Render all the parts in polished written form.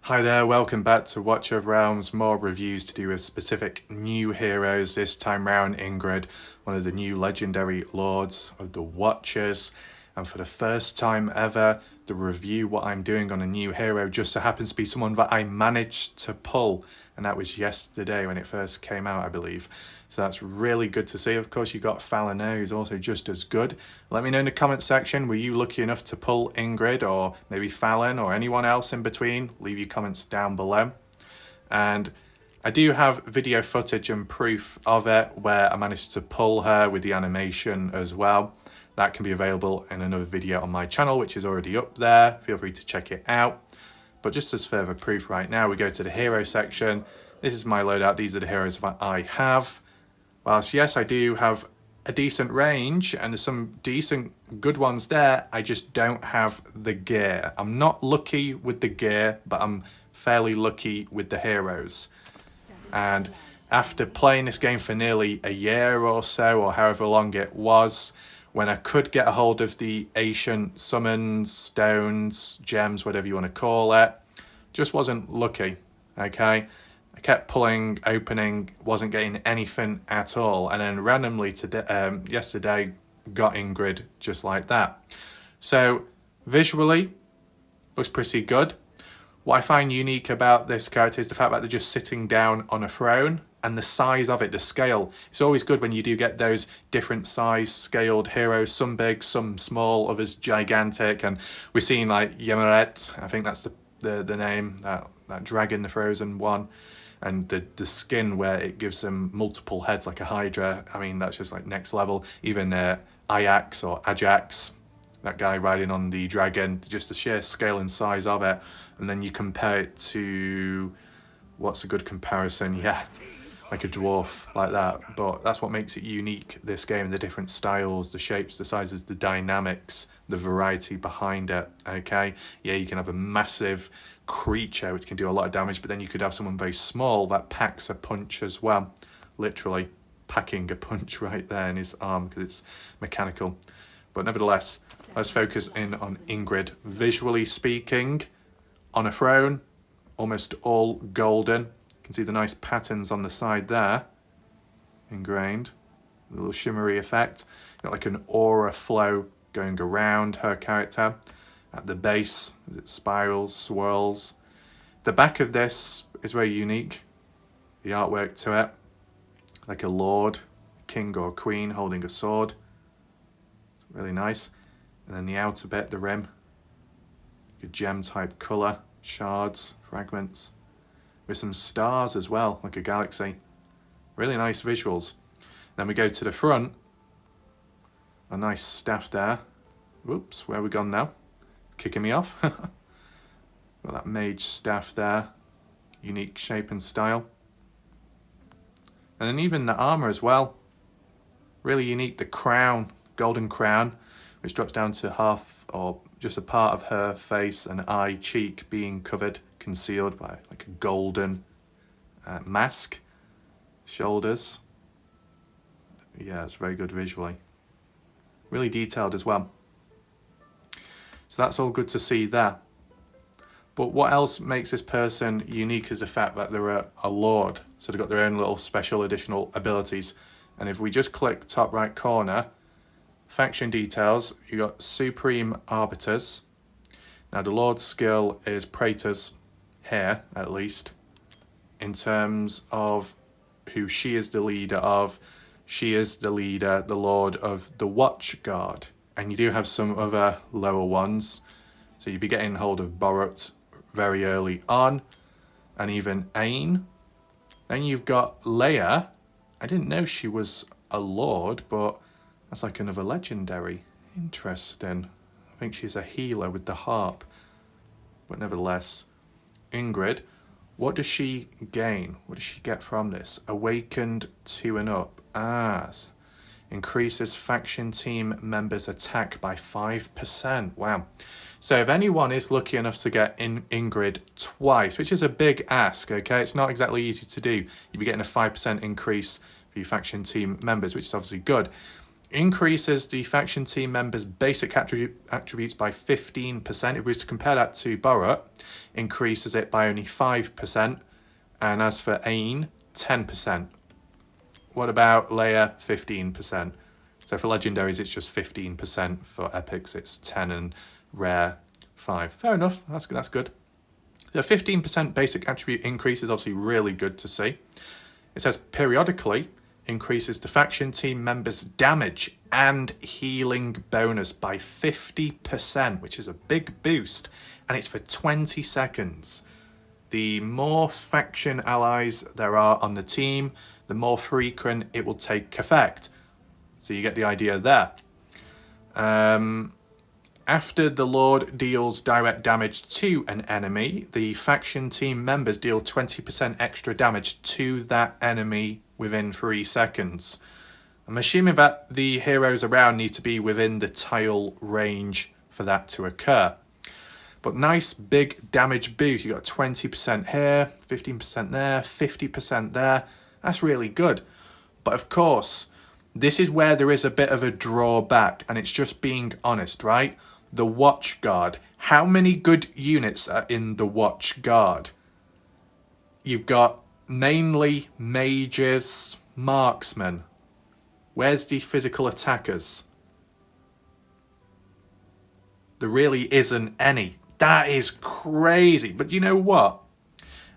Hi there, welcome back to Watch of Realms, more reviews to do with specific new heroes, this time round Ingrid, one of the new legendary lords of the Watchers, and for the first time ever, the review what I'm doing on a new hero just so happens to be someone that I managed to pull, and that was yesterday when it first came out, I believe. So that's really good to see. Of course, you got Falana, who's also just as good. Let me know in the comment section, were you lucky enough to pull Ingrid or maybe Fallon or anyone else in between? Leave your comments down below. And I do have video footage and proof of it where I managed to pull her with the animation as well. That can be available in another video on my channel, which is already up there. Feel free to check it out. But just as further proof right now, we go to the hero section. This is my loadout. These are the heroes that I have. Whilst yes, I do have a decent range and there's some decent good ones there, I just don't have the gear. I'm not lucky with the gear, but I'm fairly lucky with the heroes. And after playing this game for nearly a year or so, or however long it was, when I could get a hold of the ancient summons, stones, gems, whatever you want to call it, just wasn't lucky, okay? I kept pulling, opening, wasn't getting anything at all, and then randomly today, yesterday, got Ingrid just like that. So visually, looks pretty good. What I find unique about this character is the fact that they're just sitting down on a throne, and the size of it, the scale. It's always good when you do get those different size scaled heroes, some big, some small, others gigantic, and we're seeing like Yamaret, I think that's the name, that dragon, the frozen one. And the skin where it gives them multiple heads like a Hydra, I mean, that's just like next level. Even Ajax or Ajax, that guy riding on the dragon, just the sheer scale and size of it. And then you compare it to, what's a good comparison? Yeah, like a dwarf like that. But that's what makes it unique, this game, the different styles, the shapes, the sizes, the dynamics, the variety behind it, okay? Yeah, you can have a massive creature which can do a lot of damage, but then you could have someone very small that packs a punch as well, literally packing a punch right there in his arm because it's mechanical. But nevertheless, let's focus in on Ingrid. Visually speaking, on a throne, almost all golden. You can see the nice patterns on the side there, ingrained, a little shimmery effect. Got like an aura flow going around her character. At the base, it spirals, swirls. The back of this is very unique. The artwork to it, like a lord, king or queen holding a sword. Really nice. And then the outer bit, the rim, a gem type colour, shards, fragments, with some stars as well, like a galaxy. Really nice visuals. Then we go to the front. A nice staff there. Whoops, where are we gone now? Kicking me off. Got that mage staff there, unique shape and style. And then even the armor as well, really unique. The crown, golden crown, which drops down to half or just a part of her face and eye cheek being covered, concealed by like a golden mask. Shoulders, yeah, it's very good visually. Really detailed as well. So that's all good to see there. But what else makes this person unique is the fact that they're a lord. So they've got their own little special additional abilities. And if we just click top right corner, faction details, you got Supreme Arbiters. Now the lord's skill is Praetors, here at least. In terms of who she is the leader of, she is the leader, the lord of the Watch Guard. And you do have some other lower ones. So you'd be getting hold of Borut very early on. And even Ain. Then you've got Leia. I didn't know she was a lord, but that's like another legendary. Interesting. I think she's a healer with the harp. But nevertheless, Ingrid, what does she gain? What does she get from this? Awakened 2 and up. Increases faction team members' attack by 5%. Wow. So if anyone is lucky enough to get Ingrid twice, which is a big ask, okay? It's not exactly easy to do. You'll be getting a 5% increase for your faction team members, which is obviously good. increases the faction team members' basic attributes by 15%. If we was to compare that to Borat, increases it by only 5%. And as for Ain, 10%. What about Leia? 15%. So for legendaries, it's just 15%. For epics, it's 10, and rare 5. Fair enough. That's good. The 15% basic attribute increase is obviously really good to see. It says periodically increases the faction team members' damage and healing bonus by 50%, which is a big boost, and it's for 20 seconds. The more faction allies there are on the team, the more frequent it will take effect. So you get the idea there. After the Lord deals direct damage to an enemy, the faction team members deal 20% extra damage to that enemy within 3 seconds. I'm assuming that the heroes around need to be within the tile range for that to occur. But nice big damage boost. You got 20% here, 15% there, 50% there. That's really good. But of course, this is where there is a bit of a drawback, and it's just being honest, right? The Watch Guard. How many good units are in the Watch Guard? You've got mainly mages, marksmen. Where's the physical attackers? There really isn't any. That is crazy. But you know what?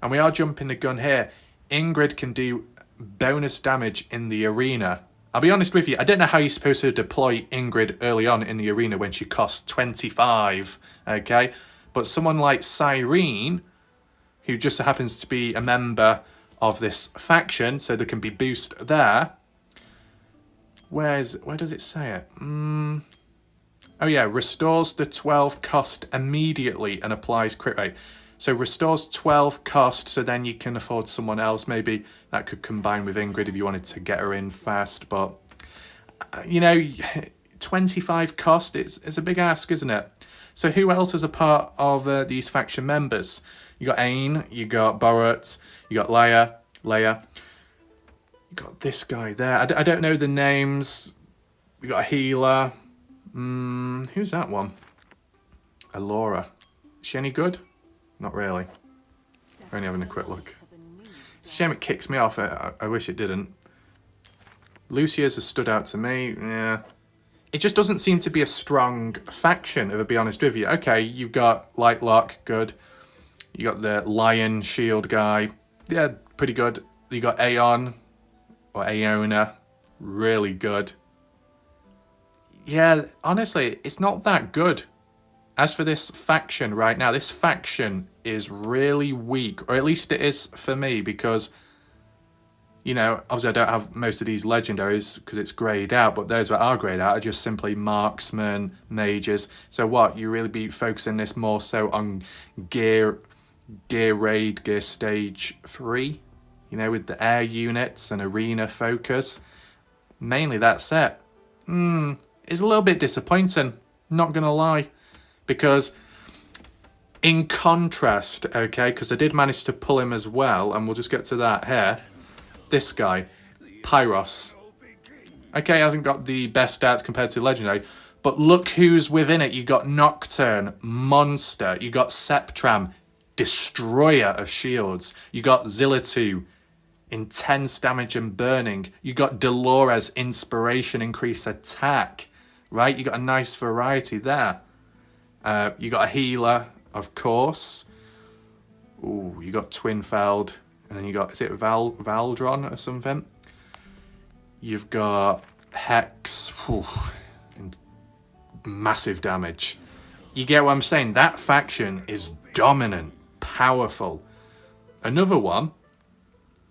And we are jumping the gun here. Ingrid can do bonus damage in the arena. I'll be honest with you, I don't know how you're supposed to deploy Ingrid early on in the arena when she costs 25, okay? But someone like Cyrene, who just so happens to be a member of this faction, so there can be boost there. Where does it say it? Oh yeah, restores the 12 cost immediately and applies crit rate. So restores 12 cost, so then you can afford someone else. Maybe that could combine with Ingrid if you wanted to get her in fast. But, you know, 25 cost, it's a big ask, isn't it? So who else is a part of these faction members? You got Ain, you got Borat, you got Leia. You got this guy there. I don't know the names. We got a healer. Who's that one? Alora. Is she any good? Not really. Only having a quick look. It's a shame it kicks me off. I wish it didn't. Lucia's has stood out to me. Yeah. It just doesn't seem to be a strong faction, if I'll be honest with you. Okay, you've got Lightlock, good. You got the Lion Shield guy. Yeah, pretty good. You got Aeon, or Aeona. Really good. Yeah, honestly, it's not that good. As for this faction right now, this faction is really weak, or at least it is for me, because, you know, obviously I don't have most of these legendaries because it's greyed out, but those that are greyed out are just simply marksmen, mages. So what, you really be focusing this more so on gear raid, gear stage 3, you know, with the air units and arena focus. Mainly that's it. It's a little bit disappointing, not gonna lie. Because in contrast, okay, because I did manage to pull him as well, and we'll just get to that here. This guy, Pyros. Okay, hasn't got the best stats compared to Legendary, but look who's within it. You got Nocturne, Monster. You got Septram, Destroyer of Shields. You got Zillatu, Intense Damage and Burning. You got Dolores, Inspiration, Increase Attack. Right, you got a nice variety there. You got a healer, of course. Ooh, you got Twinfeld. And then you got, is it Valdron or something? You've got Hex. Ooh, massive damage. You get what I'm saying? That faction is dominant, powerful. Another one,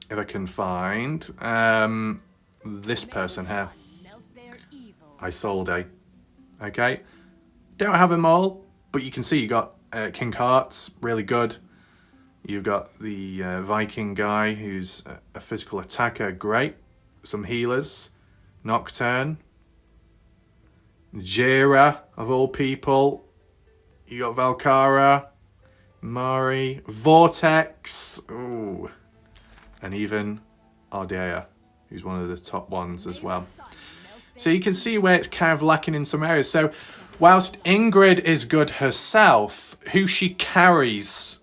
if I can find, this person here. Isolde. Okay? Don't have them all. But you can see you got King Hearts, really good. You've got the Viking guy who's a physical attacker, great. Some healers, Nocturne, Jira, of all people. You got Valkara, Mari, Vortex, ooh, and even Ardea, who's one of the top ones as well. So you can see where it's kind of lacking in some areas. So whilst Ingrid is good herself, who she carries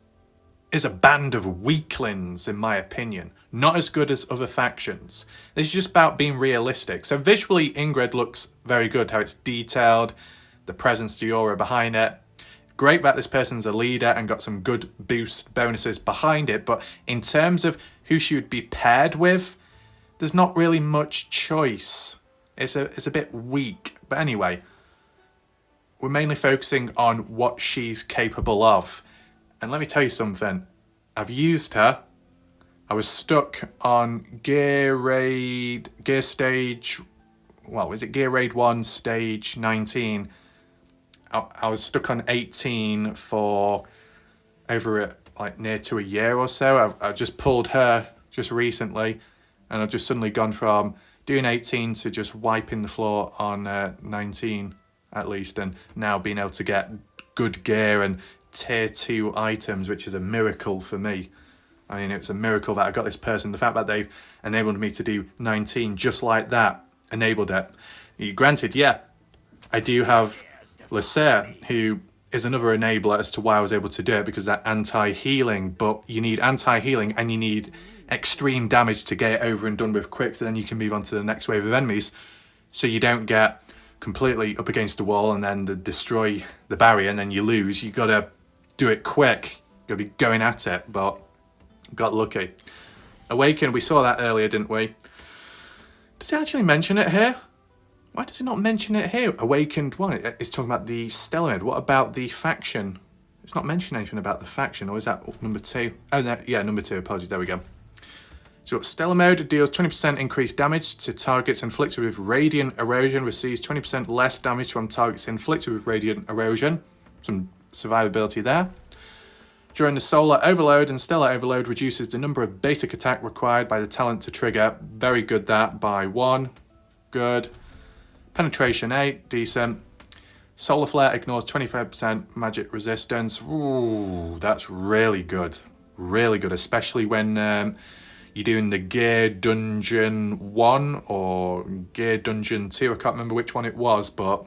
is a band of weaklings, in my opinion. Not as good as other factions. This is just about being realistic. So visually, Ingrid looks very good, how it's detailed, the presence, the aura behind it. Great that this person's a leader and got some good boost bonuses behind it, but in terms of who she would be paired with, there's not really much choice. It's a bit weak. But anyway, we're mainly focusing on what she's capable of. And let me tell you something. I've used her. I was stuck on gear stage, well, is it gear raid 1, stage 19? I was stuck on 18 for over like near to a year or so. I've just pulled her just recently, and I've just suddenly gone from doing 18 to just wiping the floor on 19 at least, and now being able to get good gear and tier 2 items, which is a miracle for me. I mean, it's a miracle that I got this person. The fact that they've enabled me to do 19 just like that enabled it. Granted, yeah, I do have Lacer, who is another enabler as to why I was able to do it, because that anti-healing, but you need anti-healing and you need extreme damage to get it over and done with quick, so then you can move on to the next wave of enemies, so you don't get completely up against the wall and then destroy the barrier and then you lose. You gotta do it quick, you gotta be going at it, but got lucky. Awaken, we saw that earlier, didn't we? Does it actually mention it here? Why does it not mention it here? Awakened one. It's talking about the Stellar Mode. What about the faction? It's not mentioning anything about the faction, or is that number 2? Oh, no, yeah, number 2. Apologies. There we go. So Stellar Mode deals 20% increased damage to targets inflicted with Radiant Erosion. Receives 20% less damage from targets inflicted with Radiant Erosion. Some survivability there. During the Solar Overload and Stellar Overload, reduces the number of basic attack required by the talent to trigger. Very good that, by 1. Good. Penetration 8, decent. Solar Flare ignores 25% magic resistance. Ooh, that's really good. Really good, especially when you're doing the Gear Dungeon 1 or Gear Dungeon 2. I can't remember which one it was, but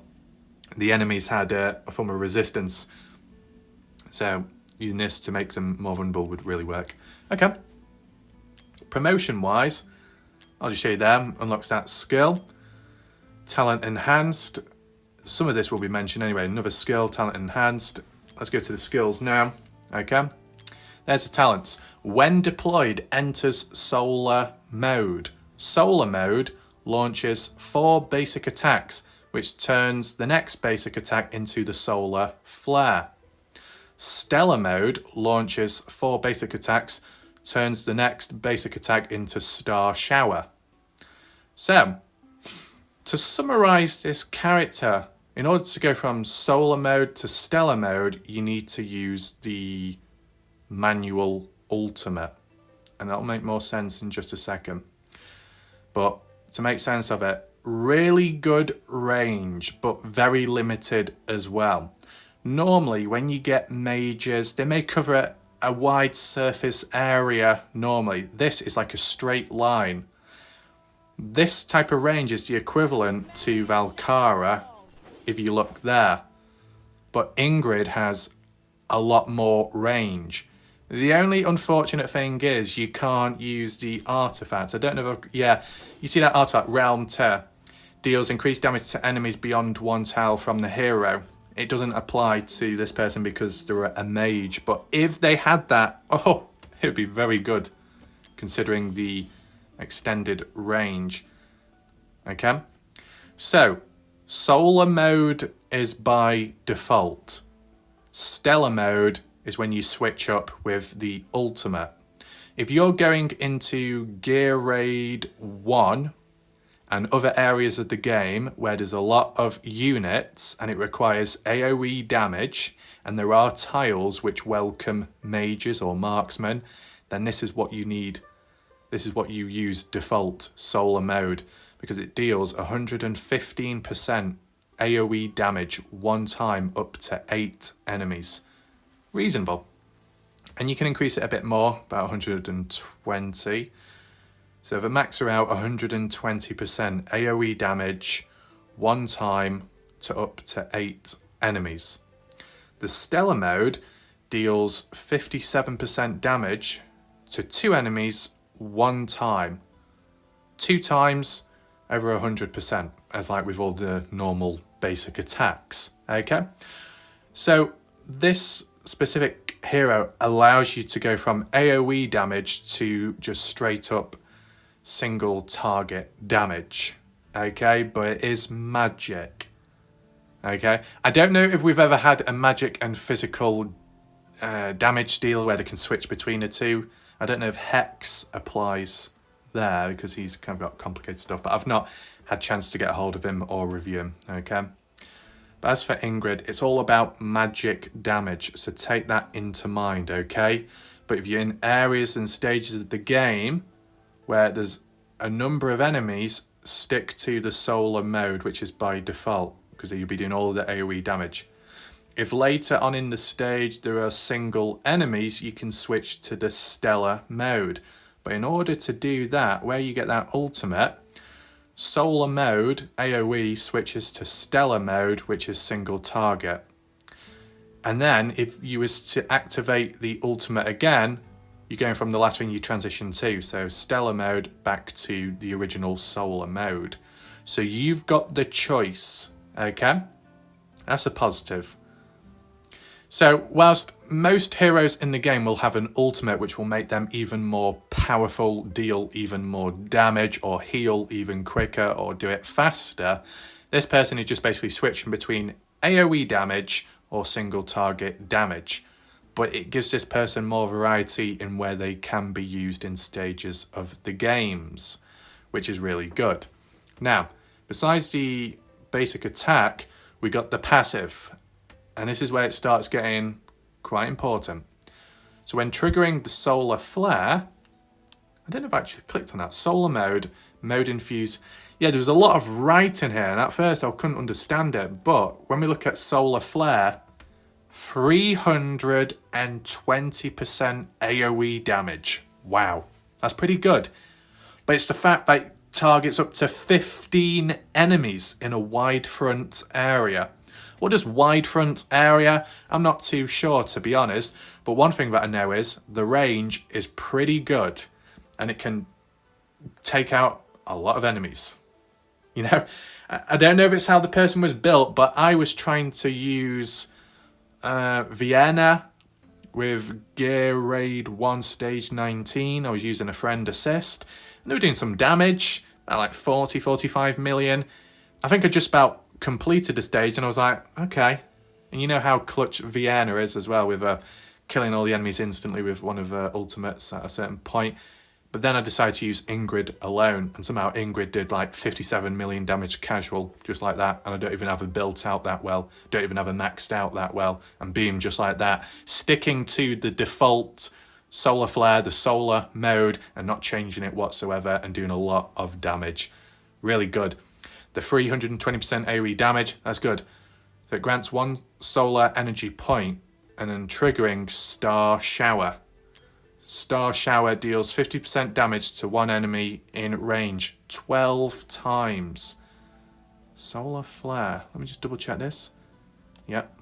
the enemies had a form of resistance. So using this to make them more vulnerable would really work. Okay. Promotion-wise, I'll just show you them. Unlocks that skill. Talent enhanced. Some of this will be mentioned anyway. Another skill, talent enhanced. Let's go to the skills now. Okay. There's the talents. When deployed, enters Solar Mode. Solar Mode launches 4 basic attacks, which turns the next basic attack into the Solar Flare. Stellar Mode launches 4 basic attacks, turns the next basic attack into Star Shower. So, to summarise this character, in order to go from Solar Mode to Stellar Mode, you need to use the manual ultimate. And that'll make more sense in just a second. But to make sense of it, really good range, but very limited as well. Normally, when you get mages, they may cover a wide surface area normally. This is like a straight line. This type of range is the equivalent to Valkyra, if you look there. But Ingrid has a lot more range. The only unfortunate thing is you can't use the artifacts. I don't know if yeah, you see that artifact, Realm Tear. Deals increased damage to enemies beyond 1 tile from the hero. It doesn't apply to this person because they're a mage. But if they had that, oh, it would be very good, considering the extended range. Okay, so Solar Mode is by default. Stellar Mode is when you switch up with the ultimate. If you're going into Gear Raid 1 and other areas of the game where there's a lot of units and it requires AoE damage and there are tiles which welcome mages or marksmen, then this is what you need. This is what you use default Solar Mode, because it deals 115% AoE damage 1 time up to 8 enemies. Reasonable. And you can increase it a bit more, about 120. So if I max her out 120% AoE damage one time to up to 8 enemies. The Stellar mode deals 57% damage to 2 enemies one time. 2 times over 100%, as like with all the normal basic attacks. Okay? So this specific hero allows you to go from AoE damage to just straight up single target damage. Okay? But it is magic. Okay? I don't know if we've ever had a magic and physical damage deal where they can switch between the two. I don't know if Hex applies there because he's kind of got complicated stuff, but I've not had a chance to get a hold of him or review him. Okay? But as for Ingrid, it's all about magic damage, so take that into mind, okay? But if you're in areas and stages of the game where there's a number of enemies, stick to the solar mode, which is by default, because you'll be doing all of the AoE damage. If later on in the stage there are single enemies, you can switch to the stellar mode. But in order to do that, where you get that ultimate, solar mode, AoE, switches to stellar mode, which is single target. And then if you was to activate the ultimate again, you're going from the last thing you transition to. So stellar mode back to the original solar mode. So you've got the choice, okay? That's a positive. So whilst most heroes in the game will have an ultimate which will make them even more powerful, deal even more damage, or heal even quicker, or do it faster, this person is just basically switching between AoE damage or single target damage. But it gives this person more variety in where they can be used in stages of the games, which is really good. Now, besides the basic attack, we got the passive. And this is where it starts getting quite important. So when triggering the solar flare, I don't know if I actually clicked on that. Solar mode, mode infuse. Yeah, there was a lot of writing here, and at first I couldn't understand it. But when we look at solar flare, 320% AoE damage. Wow, that's pretty good. But it's the fact that it targets up to 15 enemies in a wide front area. What does wide front area? I'm not too sure, to be honest. But one thing that I know is the range is pretty good. And it can take out a lot of enemies. You know, I don't know if it's how the person was built, but I was trying to use Vienna with Gear Raid 1 Stage 19. I was using a friend assist. And they were doing some damage, about like 40, 45 million. I think I just about completed the stage and I was like, okay. And you know how clutch Vienna is as well, with killing all the enemies instantly with one of her ultimates at a certain point. But then I decided to use Ingrid alone, and somehow Ingrid did like 57 million damage casual, just like that, and I don't even have her built out that well, don't even have her maxed out that well, and beam just like that, sticking to the default solar flare, the solar mode, and not changing it whatsoever, and doing a lot of damage. Really good. The 320% AoE damage, that's good. So it grants 1 solar energy point, and then triggering Star Shower. Star Shower deals 50% damage to 1 enemy in range 12 times. Solar Flare. Let me just double check this. Yep.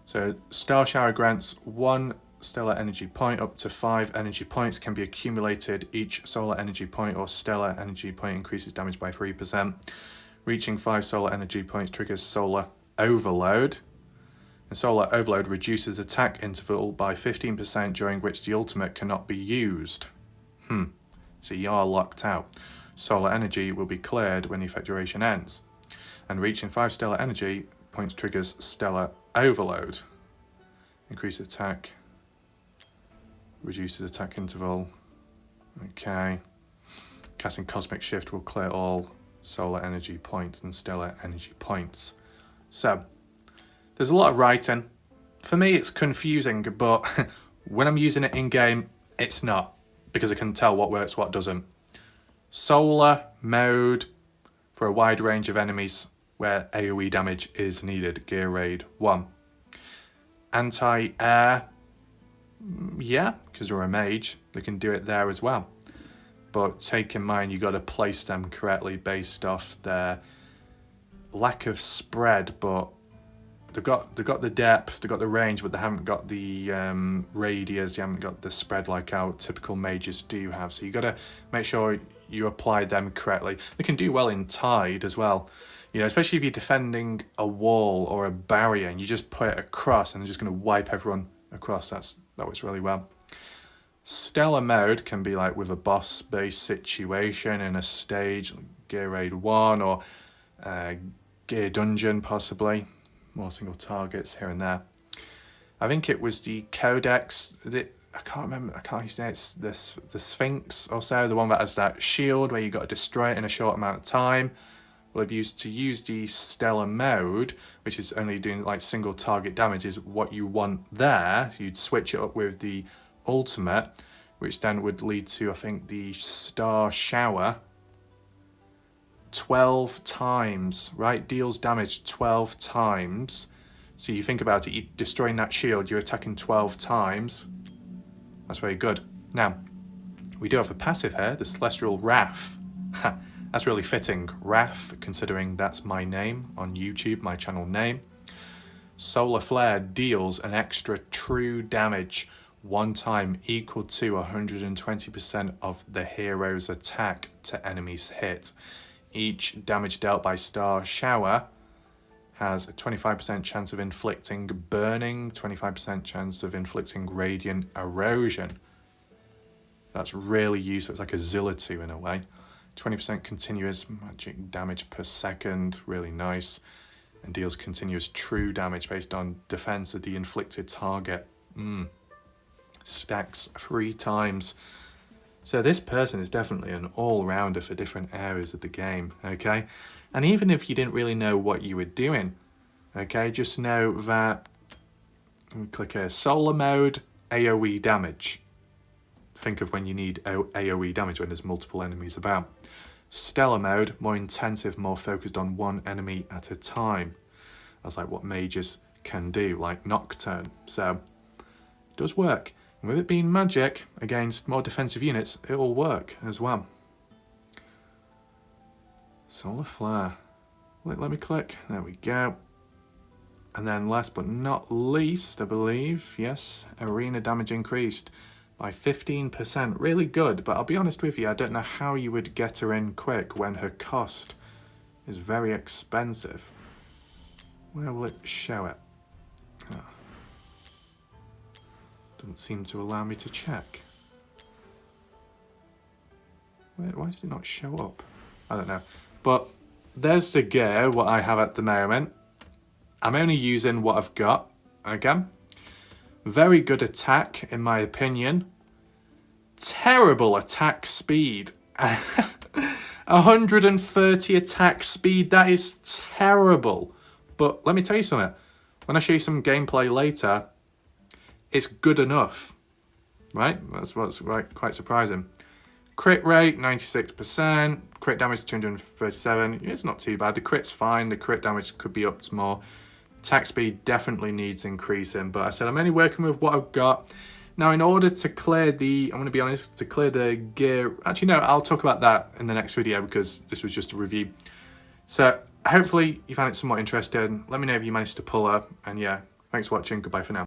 So Star Shower grants 1 stellar energy point. Up to 5 energy points can be accumulated. Each solar energy point or stellar energy point increases damage by 3%. Reaching 5 solar energy points triggers Solar Overload. And Solar Overload reduces attack interval by 15%, during which the ultimate cannot be used. So you are locked out. Solar energy will be cleared when the effect duration ends. And reaching 5 stellar energy points triggers Stellar Overload. Increase attack. Reduces attack interval. Okay. Casting Cosmic Shift will clear all solar energy points and stellar energy points. So, there's a lot of writing. For me, it's confusing, but when I'm using it in-game, it's not, because I can tell what works, what doesn't. Solar mode for a wide range of enemies where AoE damage is needed, Gear Raid 1. Anti-air, yeah, because they're a mage, they can do it there as well. But take in mind, you got to place them correctly based off their lack of spread, but they've got the depth, they've got the range, but they haven't got the radius, they haven't got the spread like our typical mages do have. So you got to make sure you apply them correctly. They can do well in tide as well, you know, especially if you're defending a wall or a barrier and you just put it across and they're just going to wipe everyone across. That works really well. Stellar mode can be like with a boss-based situation in a stage, like Gear Raid 1 or Gear Dungeon possibly. More single targets here and there. I think it was the Codex, I can't remember, I can't say it's the Sphinx or so, the one that has that shield where you got to destroy it in a short amount of time. Well, if you used to use the Stellar mode, which is only doing like single target damage, is what you want there. So you'd switch it up with the ultimate, which then would lead to, I think, the Star Shower. 12 times, right? Deals damage 12 times. So you think about it, you're destroying that shield, you're attacking 12 times. That's very good. Now, we do have a passive here, the Celestial Wrath. That's really fitting. Wrath, considering that's my name on YouTube, my channel name. Solar Flare deals an extra true damage one time equal to 120% of the hero's attack to enemies hit. Each damage dealt by Star Shower has a 25% chance of inflicting burning, 25% chance of inflicting radiant erosion. That's really useful. It's like a Zilla-2 in a way. 20% continuous magic damage per second, really nice. And deals continuous true damage based on defense of the inflicted target. Stacks 3 times. So this person is definitely an all-rounder for different areas of the game, okay? And even if you didn't really know what you were doing, okay, just know that, let me click here, Solar Mode, AoE damage. Think of when you need AoE damage when there's multiple enemies about. Stellar Mode, more intensive, more focused on one enemy at a time. That's like what mages can do, like Nocturne. So, it does work. And with it being magic against more defensive units, it will work as well. Solar Flare. Let me click. There we go. And then last but not least, I believe, yes, arena damage increased by 15%. Really good, but I'll be honest with you, I don't know how you would get her in quick when her cost is very expensive. Where will it show it? Oh. Doesn't seem to allow me to check. Why does it not show up? I don't know. But there's the gear, what I have at the moment. I'm only using what I've got, okay? Very good attack, in my opinion. Terrible attack speed. 130 attack speed, that is terrible. But let me tell you something. When I show you some gameplay later, it's good enough, right? That's what's quite surprising. Crit rate, 96%. Crit damage, 237. It's not too bad. The crit's fine. The crit damage could be up to more. Attack speed definitely needs increasing. But I said I'm only working with what I've got. Now, in order to clear the... I'm going to be honest, to clear the gear... Actually, no, I'll talk about that in the next video because this was just a review. So, hopefully, you found it somewhat interesting. Let me know if you managed to pull her. And yeah, thanks for watching. Goodbye for now.